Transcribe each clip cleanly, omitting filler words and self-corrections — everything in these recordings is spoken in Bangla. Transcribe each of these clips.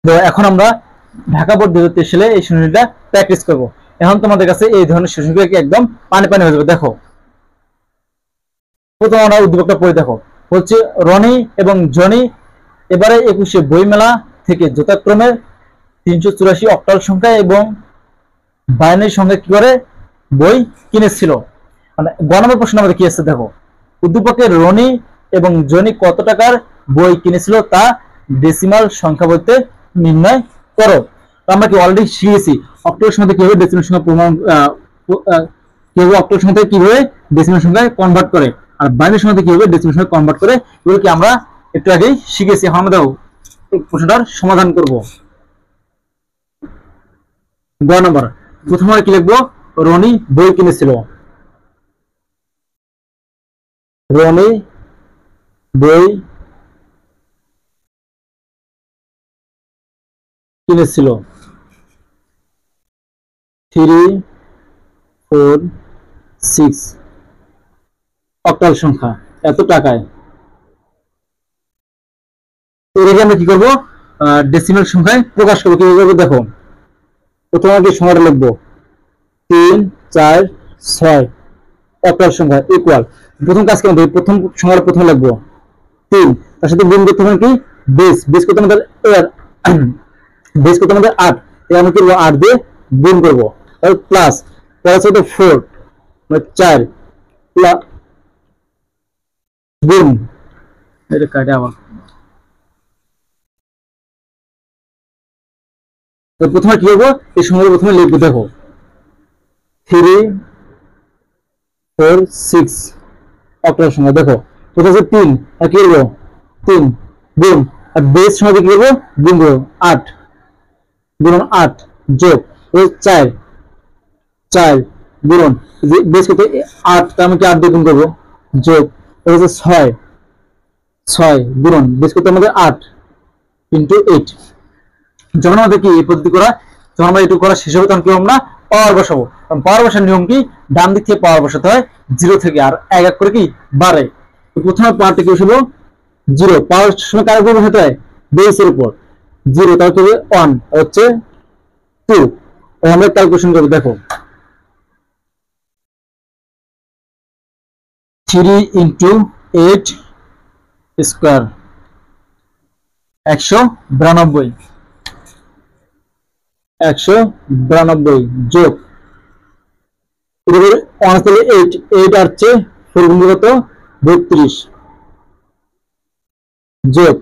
তো এখন আমরা ঢাকা বোর্ড 2023 সালে এই সূচনীটা প্র্যাকটিস করব। এখন তোমাদের কাছে এই ধরনের সূচনীগুলো একদম পানি পানি হয়ে যাবে। দেখো প্রথম আমরা উদ্দীপকটা পড়ে দেখো, হচ্ছে রনি এবং জনি এবারে 21শে বইমেলা থেকে যথাক্রমে 384 অক্টাল সংখ্যা এবং বাইনারি সংখ্যা কি করে বই কিনেছিল। মানে গ নম্বর প্রশ্ন আমাদের কি আছে দেখো, উদ্দীপকের রনি এবং জনি কত টাকার বই কিনেছিল তা ডেসিমাল সংখ্যা বলতে নির্ণয় করো। তো আমরা কি অলরেডি শিখেছি অক্টাল সংখ্যা কিভাবে ডেসিমাল সংখ্যা প্রমাণ কিভাবে অক্টাল সংখ্যা কিভাবে ডেসিমাল সংখ্যায় কনভার্ট করে আর বাইনারি সংখ্যা কিভাবে ডেসিমাল সংখ্যায় কনভার্ট করে, এগুলো কি আমরা একটু আগেই শিখেছি। এখন আমরা প্রশ্নটার সমাধান করব। গ নম্বর প্রথমে কি লিখবো, রনি বই কিনেছিল, রনি বই কিনেছিল 346 অক্টাল সংখ্যা এত টাকায়। এটাকে আমরা কি করবো, ডেসিমাল সংখ্যায় প্রকাশ করবো। কিভাবে করবো দেখো, প্রথমে আগে সংখ্যাটা লিখবো 3 4 6 অক্টাল সংখ্যা ইকুয়াল, প্রথম কাজ করবো প্রথম সংখ্যাটা প্রথমে লিখবো 3, তার সাথে গুণ করতে হবে কি বেস, বেস করতে আমাদের বেস করতে আমাদের 8, আমরা কি করবো 8 দিয়ে গুণ করবো, তাহলে প্লাস প্লাস হতো 4 মানে 4 প্লাস গুণ, এটা কাটে আবার। তো প্রথমে কি করবো, এই সংখ্যাটা প্রথমে লিখবো দেখো 346 অক্টাল সংখ্যা। দেখো কোথায় আছে 3, আর কি করবো 3 গুণ, আর বেস সংখ্যা কি করবো গুণ করবো 8 গুণন 8 যোগ 4 4 গুণন বেস করতে 8, তার মানে 8 দিয়ে গুণ করবো যোগ হচ্ছে 6 6 গুণন বেস করতে আমাদের 8 ইন্টু 8। যখন আমাদের কি এই পদ্ধতি করা, যখন আমরা এটুকু করা শেষ হবে তখন কি আমরা পাওয়ার বসাবো। পাওয়ার বসার নিয়ম কি, ডান দিক থেকে পাওয়ার বসাতে হয় 0 থেকে, আর এক এক করে কি বাড়ে। প্রথমে পাওয়ারটা কি বসাবো 0, পাওয়ার সময় কার উপর বসাতে হয় বেসের উপর 0, তাহলে কি হবে 1 হচ্ছে 2। আমরা ক্যালকুলেশন করবো দেখো 3 ইন্টু 8 স্কোয়ার 192 192 যোগ 8 8 আসছে 4 গুণ কত 32 যোগ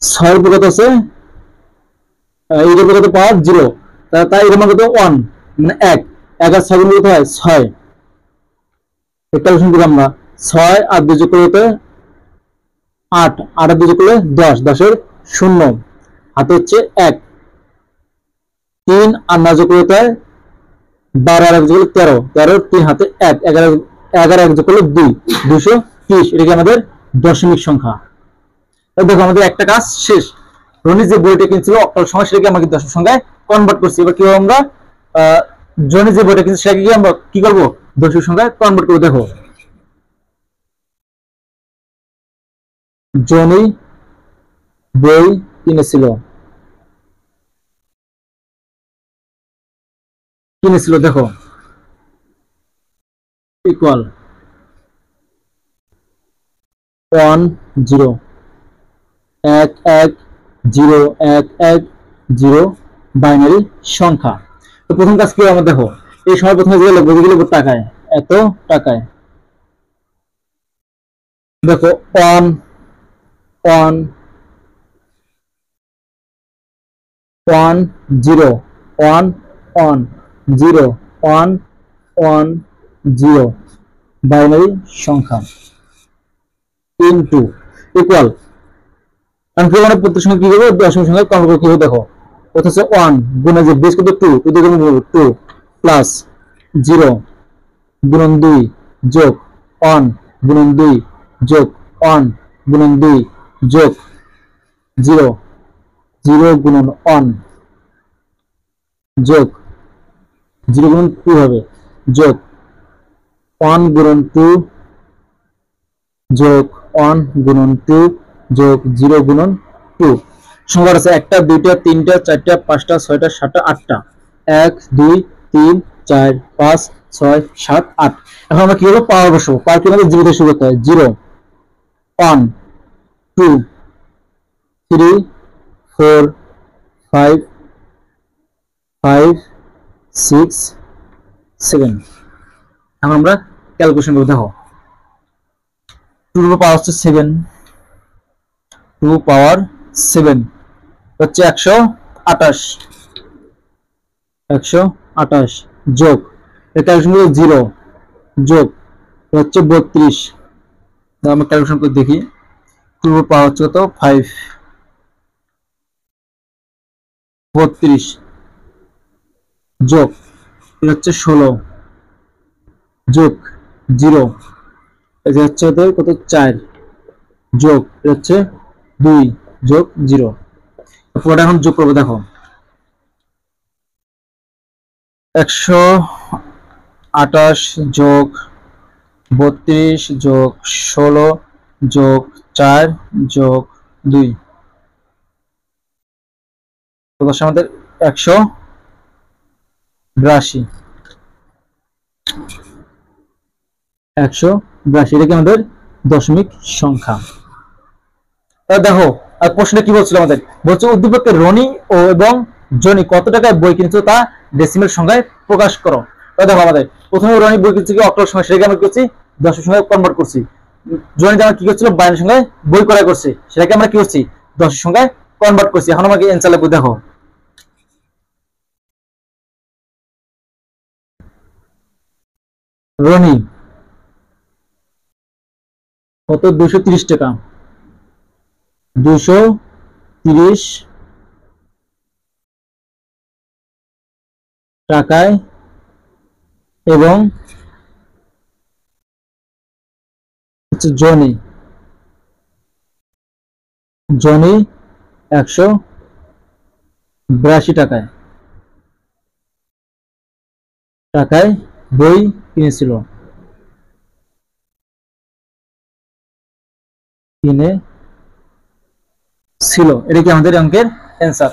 6 এর কত আছে, এর কত পাওয়ার 0, তাই এর মান কত 1 মানে 1 1 আর 6 গুণ কত হয় 6। ক্যালকুলেশন করি আমরা 6 আর 2 যোগ করলে 8 8 আর 2 যোগ করলে 10 10 এর 0 হাতে হচ্ছে 1, 3 আর 9 যোগ করলে 12 আর 1 যোগ করলে 13 13 3 হাতে 1 11 11 1 যোগ করলে 2 230, এটা কি আমাদের দশমিক সংখ্যা। দেখো আমাদের একটা কাজ শেষ, রনি যে বইটা কিনছিল অক্টাল সংখ্যা সেটাকে আমরা দশমিক সংখ্যায় কনভার্ট করছি। এবার কিভাবে আমরা জনি যে বইটা কিনছি সেটাকে আমরা কি করবো দশমিক সংখ্যায় কনভার্ট করবো। দেখো জনি বই কিনেছিল দেখো ইকুয়াল 1 0 1 1 0 1 1 0 বাইনারি সংখ্যা। তো প্রথম কাজ কি আমরা দেখো, এই সময় প্রথমে যে লিখবো টাকায় এত টাকায়, দেখো 1 1 1 0 1 1 0 1 1 0 বাইনারি সংখ্যা ইনটু ইকুয়াল, কারণ কি আমরা প্রত্যেক সময় কি করবো দশমিক সংখ্যায় কনভার্ট করবো। দেখো প্রথম হচ্ছে 1 গুণে যে বেস কত 2 2 দিয়ে গুণ করব 2 প্লাস 0 গুণন 2 যোগ 1 গুণন 2 যোগ 1 গুণন 2 যোগ 0 0 গুণন 1 যোগ 0 গুণন 2 হবে যোগ 1 গুণন 2 যোগ 1 গুণন 2 যোগ 0 গুণন 2। সংখ্যা আছে একটা, দুইটা, তিনটা, চারটা, পাঁচটা, ছয়টা, সাতটা, আটটা। 1 2 3 4 5 6 7 8। এখন আমরা কি করবো? পাওয়ার বসাবো। পাওয়ার কি আমাদের 0 দিয়ে শুরু করতে হয়। 0 1 2 3 4 5 5 6 7। এখন আমরা ক্যালকুলেশন করবো। দেখো 2 পাওয়ার হচ্ছে 7, 2 পাওয়ার 7 হচ্ছে 128, 128 যোগ এর ক্যালকুলেশন করবো 0 যোগ হচ্ছে 32। আমরা ক্যালকুলেশন করে দেখি। 2 পাওয়ার হচ্ছে কত? 5, 32 যোগ এটা হচ্ছে 16 যোগ 0 এটা হচ্ছে কত? 4 যোগ এটা হচ্ছে 2 যোগ 0। পুরোটা এখন যোগ করবো। দেখো 128 যোগ 32 যোগ 16 যোগ 4 যোগ 2 আমাদের 182। 182 এটা কি আমাদের দশমিক সংখ্যা। দেখো আর প্রশ্নে কি বলছিল আমাদের? বলছে উদ্দীপকের রনি ও এবং জনি কত টাকায় বই কিনছো তা ডেসিমেল সংখ্যায় প্রকাশ করো। দেখো আমাদের প্রথমে রনি বই কিনছে কি অক্টোবর সংখ্যা, সেটাকে আমরা কি করছি? দশমিক সংখ্যায় কনভার্ট করছি। জনি আমরা কি করছিল? বাইনারি সংখ্যায় বই ক্রয় করছে, সেটাকে আমরা কি করছি? দশমিক সংখ্যায় কনভার্ট করছি। এখন আমাকে অ্যানসার লিখবো। দেখো রনি কত? 230 টাকা। 230 টাকায় এবং হচ্ছে জনি 182 টাকায় বই কিনেছিল। এটা কি আমাদের অঙ্কের অ্যান্সার।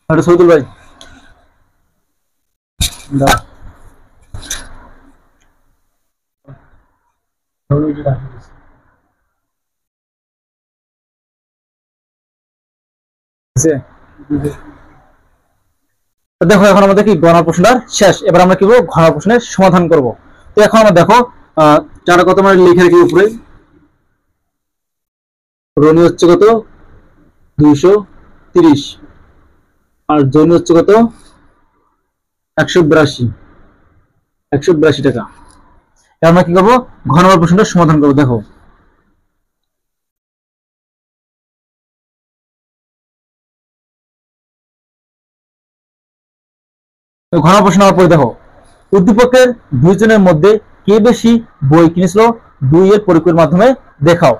সৌদুল ভাই দাও। দেখো এখন আমাদের কি গণনা প্রশ্নটা শেষ। এবার আমরা কি করবো? ঘন প্রশ্নের সমাধান করব। তো এখন আমরা দেখো চার কত আমরা লিখে রাখি উপরে। রনি হচ্ছে কত? 230 আর জনি হচ্ছে কত? 182 টাকা। আমরা কি করবো? ঘন প্রশ্নটা সমাধান করবো। দেখো ঘন প্রশ্ন হওয়ার পরে দেখো উদ্দীপকের দুইজনের মধ্যে কে বেশি বই কিনেছিল 2 এর পরিকল্পনার মাধ্যমে দেখাও।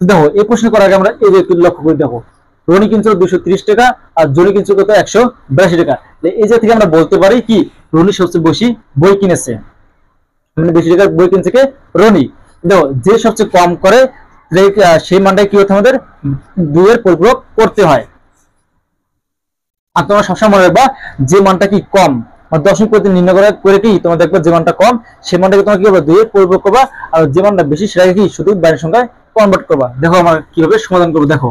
দেখো এই প্রশ্ন করার আগে আমরা এই একটু লক্ষ্য করে দেখো। রনি কিনছিল 230 টাকা আর জনি কিনছিল কত? 182 টাকা। এই যে থেকে আমরা বলতে পারি কি রনি সবচেয়ে বেশি বই কিনেছে। বেশি টাকার বই কিনছে কে? রনি। দেখো যে সবচেয়ে কম করে সেই মানটাই কি হতে আমাদের 2 এর পরিপূরক করতে হয়। আর তোমরা সবসময় মনে রাখবা যে মানটা কি কম দশমিক পদ্ধতি নির্ণয় করে কি তোমরা দেখবে যে মানটা কম সেই মানটাকে তোমরা কি করবে? 2 এর পরিপূরক করবা। আর যে মানটা বেশি সেটাকে কি শুধু বাইনারি সংখ্যায় কনভার্ট করবা। দেখো আমরা কিভাবে সমাধান করব। দেখো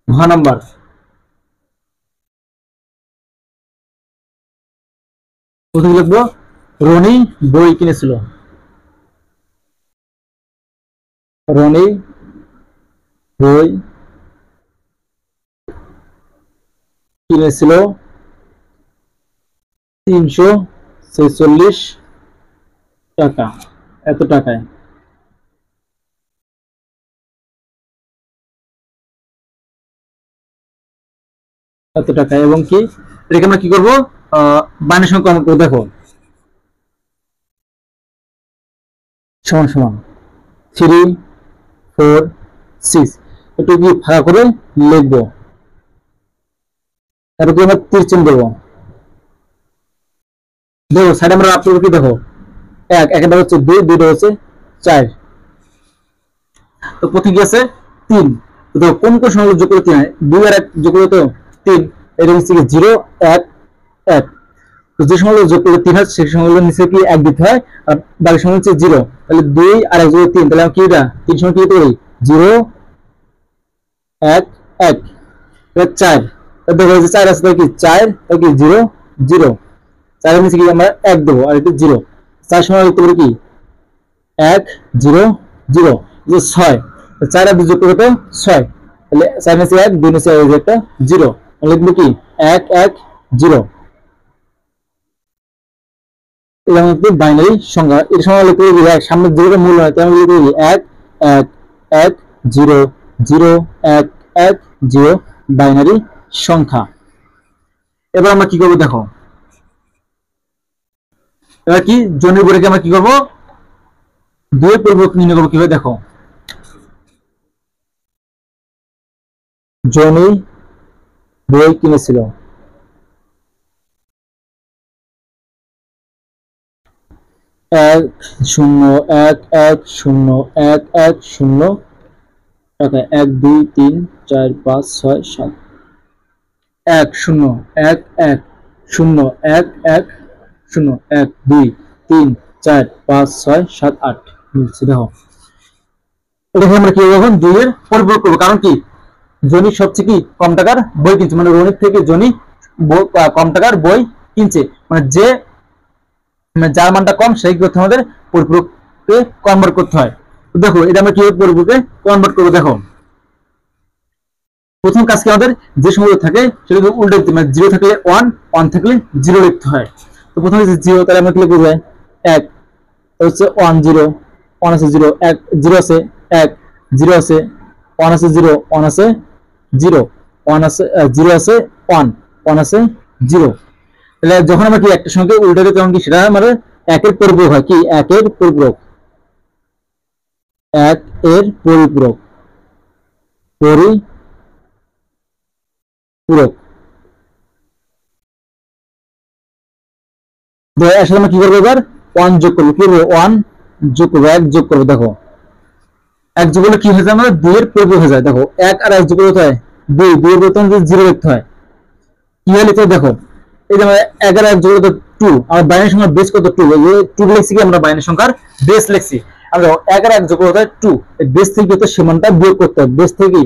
ঘ নাম্বার প্রথমে লিখবো রনি বই কিনেছিল। রনি বই কিনেছিল 346 টাকা। এত টাকায়। এত টাকা এবং কি এটাকে আমরা কি করবো? বাইনারি সংখ্যা কনভার্ট করব। দেখো সমান সমান 3 4 6 একটু কি ভাগ করে লিখবো। তারপরে আমরা 30 চিহ্ন দেবো। দেখো সাইড আমরা রাখতে কি? দেখো 1 1 হচ্ছে 2 2 হচ্ছে 4 তো প্রথম কি আছে 3। তো কোন কোন সংখ্যা যোগ করে 3 হয়? 2 আর 1 যোগ করে তো 3, এটা হচ্ছে 0 1 1। তো যে সংখ্যাগুলো যোগ করলে 3 হয় সেই সংখ্যাগুলোর নিচে কি 1 দিতে হয়, আর বাকি সংখ্যা হচ্ছে 0। তাহলে 2 আর 1 যোগ 3, তাহলে কি এটা 3 সংখ্যা কি করি 0 1 1। তাহলে 4, দেখো যে 4 আছে, তাহলে কি 4 তাহলে কি 0 0, 4 এর নিচে কি আমরা 1 দেবো আর এটা 0। 4 সংখ্যা লিখতে পারি কি 1 0 0। যে 6, 4 আর 2 যোগ করলে তো 6, তাহলে 4 নিচে 1 2 নিচে একটা 0, লিখবো কি 1 1 0। এটা হচ্ছে বাইনারি সংখ্যা। এর সংখ্যা লিখতে গেলে সামনে যেটা মূল হয় তেমন লিখতে গেলে 1 1 1 0 0 1 1 0 বাইনারি সংখ্যা। এবার আমরা কি করব দেখো, এবার কি জনের বইকে আমরা কি করব 2 এর পরিবর্তন নির্ণয় করব কিভাবে দেখো। জনি বই কিনেছিল, 1 0 1 1 0 1 1 0 টাকা 1 2 3 4 5 6 7 1 0 1 1 0 1 1 0 1 2 3 4 5 6 7 8 মিলছে দেখো। এটাকে আমরা কি এখন 2 এর পরিপূরক করব, কারণ কি জনি সবচেয়ে কি কম টাকার বই কিনছে, মানে রনির থেকে জনি কম টাকার বই কিনছে, মানে যে যার মানটা কম সেই করতে আমাদের পরিপূরকে কনভার্ট করতে হয়। তো দেখো এটা আমরা কিভাবে পরিপূরকে কনভার্ট করব দেখো। প্রথম কাজ কি আমাদের যে সংখ্যা থাকে সেটা উল্টো দিতে, মানে 0 থাকলে 1 1 থাকলে 0 লিখতে হয়। তো প্রথমে যে 0, তাহলে আমরা কি লিখব 1 হচ্ছে 1 0 1 আছে 0 1 0 আছে 1 0 আছে 1 আছে 0 1 আছে 0 1 আছে 0 আছে 1 1 আছে 0। তাহলে যখন আমরা কি একটা সংখ্যা উল্টো দিই তখন কি সেটা মানে 1 এর পরিপূরক হয়, কি 1 এর পরিপূরক 1 এর পরিপূরক পরিপূরক। এর সাথে আমরা কি করবো এবার 1 যোগ করবো, কি করবো 1 যোগ করবো 1 যোগ করবো দেখো 1 যোগ করলে কি হয়ে যায় আমাদের 2 এর পরিপূরক হয়ে যায়। দেখো 1 আর 1 যোগ করতে হয় 2, 2 এর পরিবর্তন 0 লিখতে হয়, কি হয় লিখতে দেখো এই যে আমরা 1 আর 1 যোগ করতে 2, আমার বাইনারি সংখ্যার বেস কত 2, এই যে 2 লিখছি কি আমরা বাইনারি সংখ্যার বেস লিখছি। আমরা 1 আর 1 যোগ করতে হয় 2, এই বেস থেকে তো সীমানটা বিয়োগ করতে হয়, বেস থেকে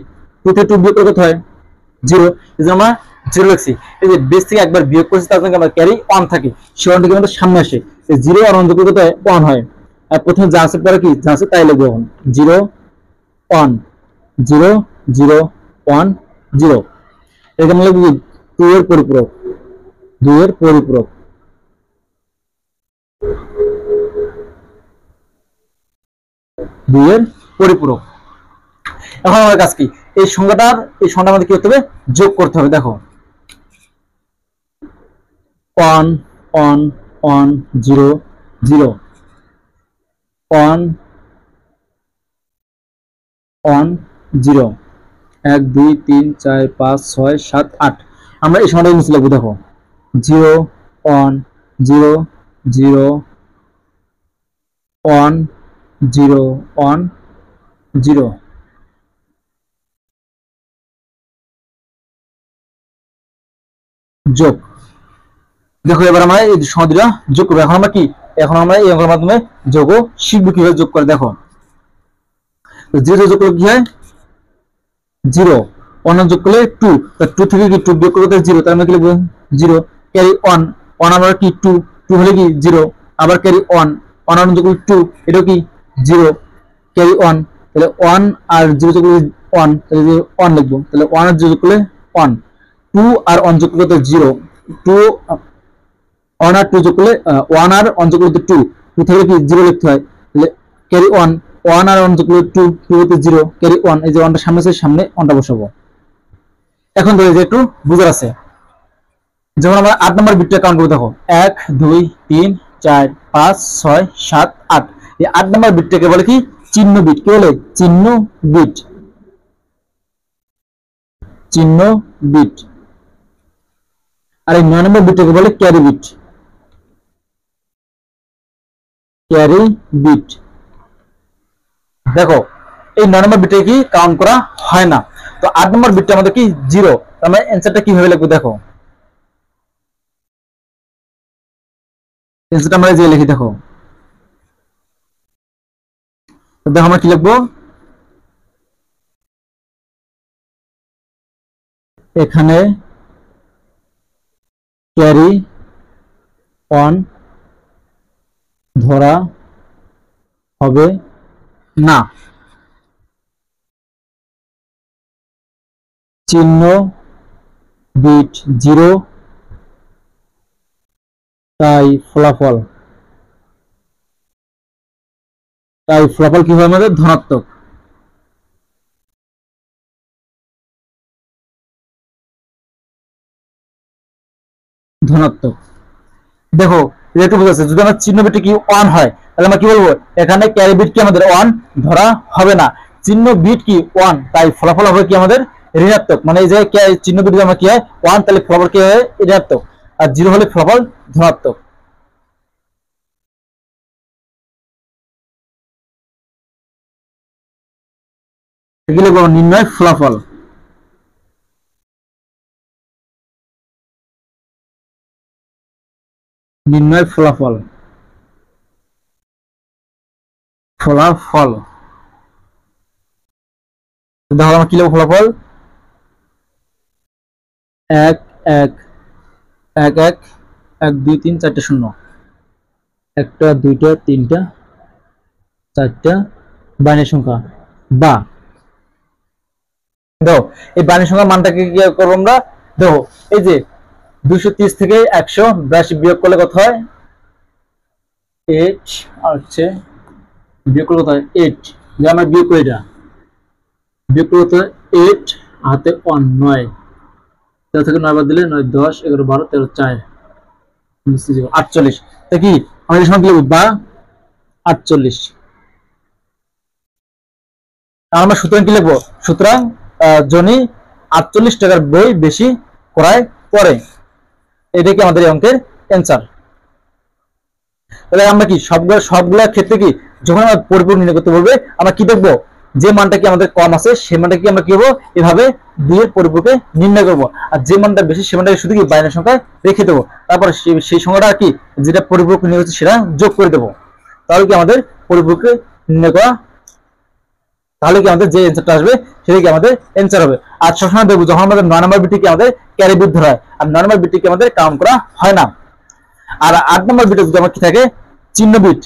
2 থেকে 2 বিয়োগ করতে হয় 0, এই যে আমরা 0 লিখছি। এই যে বেস থেকে একবার বিয়োগ করছি তার সঙ্গে আমরা ক্যারি 1 থাকে, সীমানা থেকে আমাদের সামনে আসে, এই 0 আর 1 যোগ করতে হয় 1 হয়। আর প্রথমে যা আছে পরে কি যা আছে তাই লিখবো এখন 0 1 0 0 1 0। এটা আমরা লিখবো 2 এর পরিপূরক 2 এর পরিপূরক 2 এর পরিপূরক। এখন আমাদের কাজ কি এই সংখ্যাটা আমাদের কি করতে হবে যোগ করতে হবে। দেখো 1 1 1 0 0 1 1 0 1 2 3 4 5 6 7 8। আমরা এই সংখ্যাটা নিচে লিখবো দেখো 0 1 0 0 1 0 1 0। যোগ দেখো এবার আমরা এই সংখ্যা যোগ করবো। এখন আমরা কি এখন আমরা এই অঙ্কের মাধ্যমে যোগও শিখবো কিভাবে যোগ করে। দেখো 0 যোগ করলে কি হয় 0, 1 যোগ করলে 2, 2 থেকে কি 2 বিয়োগ করলে 0, তার মানে কি লিখবো 0 ক্যারি 1 1 আমরা কি 2 2 হলে কি 0, আবার ক্যারি 1 1 যোগ করলে 2, এটাও কি 0 ক্যারি 1, তাহলে 1 আর 0 যোগ করলে 1, তাহলে 1 লিখবো। তাহলে 1 আর 0 যোগ করলে 1, 2 আর 1 যোগ করলে 0, 2 1 আর 2 যোগ করলে 1 আর 1 যোগ করলে 2, 2 থেকে কি 0 লিখতে হয়, তাহলে ক্যারি 1 1 আর 1 যোগ করলে 2, 2 হতে 0 ক্যারি 1, এই যে 1টা সামনে আছে সামনে 1টা বসাবো। এখন ধরে যে একটু বুঝার আছে, যখন আমরা 8 নম্বর বিটটা কাউন্ট করব দেখো 1 2 3 4 5 6 7 8, এই 8 নম্বর বিটটাকে বলে কি চিহ্ন বিট, কি বলে চিহ্ন বিট, চিহ্ন বিট। আর এই 9 নম্বর বিটটাকে বলে ক্যারি বিট, ক্যারি বিট। দেখো এই 9 নম্বর বিটে কি কাউন্ট করা হয় না। তো 8 নম্বর বিটটা আমাদের কি 0, আমরা অ্যানসারটা কিভাবে লিখবো দেখো, অ্যানসারটা আমরা যে লিখি দেখো, তো দেখো আমরা কি লিখবো, এখানে ক্যারি অন ধরা হবে না, চিহ্ন বিট 0, তাই ফলাফল কি হবে আমাদের ধনাত্মক। দেখো এটা একটু বোঝাচ্ছে, যদি আমার চিহ্ন বিট কি 1 হয় তাহলে আমরা কি বলবো, এখানে ক্যারি বিট কি আমাদের 1 ধরা হবে না, চিহ্ন বিট কি 1, তাই ফলাফল হবে কি আমাদের ঋণাত্মক। মানে এই যে চিহ্ন বিট যদি আমরা কি হয় 1, তাহলে ফলাফল কি হয় ঋণাত্মক, আর 0 হলে ফলাফল ধনাত্মক। এগুলো নির্ণয় ফলাফল, নির্ণয় ফলাফল দেখো আমরা কি লিখবো, ফলাফল 1 1 1 1 1 2 3 4টে শূন্য, একটা দুইটা তিনটা চারটা বাইনারি সংখ্যা, বা দেখো এই বাইনারি সংখ্যার মানটাকে কি করবো আমরা, দেখো এই যে 230 থেকে 182 বিয়োগ করলে কত হয় 8, আর হচ্ছে বিয়োগ করলে কত হয় 8, যে আমরা বিয়োগ করি এটা, বিয়োগ করলে কত হয় 8 হাতে 1 9, 13 থেকে 9 বাদ দিলে 9 10 11 12 13 4 48, তা কি আমাদের সংখ্যা লিখব বা 48। আমরা সুতরাং কি লিখবো, সুতরাং জনি 48 টাকার বই বেশি ক্রয় করে, এটাই কি আমাদের এই অঙ্কের অ্যান্সার। তাহলে আমরা কি সবগুলা ক্ষেত্রে কি যখন আমরা পরিপূর্ণ নির্ণয় করতে বলবে আমরা কি দেখবো, যে মানটা কি আমাদের কম আছে সেই মানটা কি আমরা কি করবো, এভাবে 2 এর পরিপূরকে নির্ণয় করবো, আর যে মানটা বেশি সেই মানটাকে শুধু কি বাইনারি সংখ্যায় রেখে দেবো, তারপর সেই সংখ্যাটা কি যেটা পরিপূরক নির্ণয় হচ্ছে সেটা যোগ করে দেবো, তাহলে কি আমাদের পরিপূরকে নির্ণয় করা, তাহলে কি আমাদের যে অ্যান্সারটা আসবে সেটা কি আমাদের অ্যান্সার হবে। আর সবসময় দেখবো যখন আমাদের 9 নম্বর বিটকে আমাদের ক্যারি বিট ধরা হয়, আর 9 নম্বর বিটকে আমাদের কাউন্ট করা হয় না, আর 8 নম্বর বিটে যদি আমার কি থাকে চিহ্ন বিট,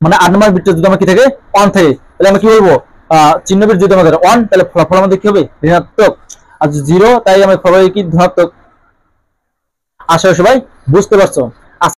মানে 8 নম্বর বিটটা যদি আমার কি থাকে 1 থাকে, তাহলে আমরা কি বলবো, চিহ্ন বিট যদি আমাদের 1, তাহলে ফলাফল আমাদের কি হবে ঋণাত্মক, আর 0 তাই আমার ফলাফল কি ধনাত্মক। আশা করি সবাই বুঝতে পারছো।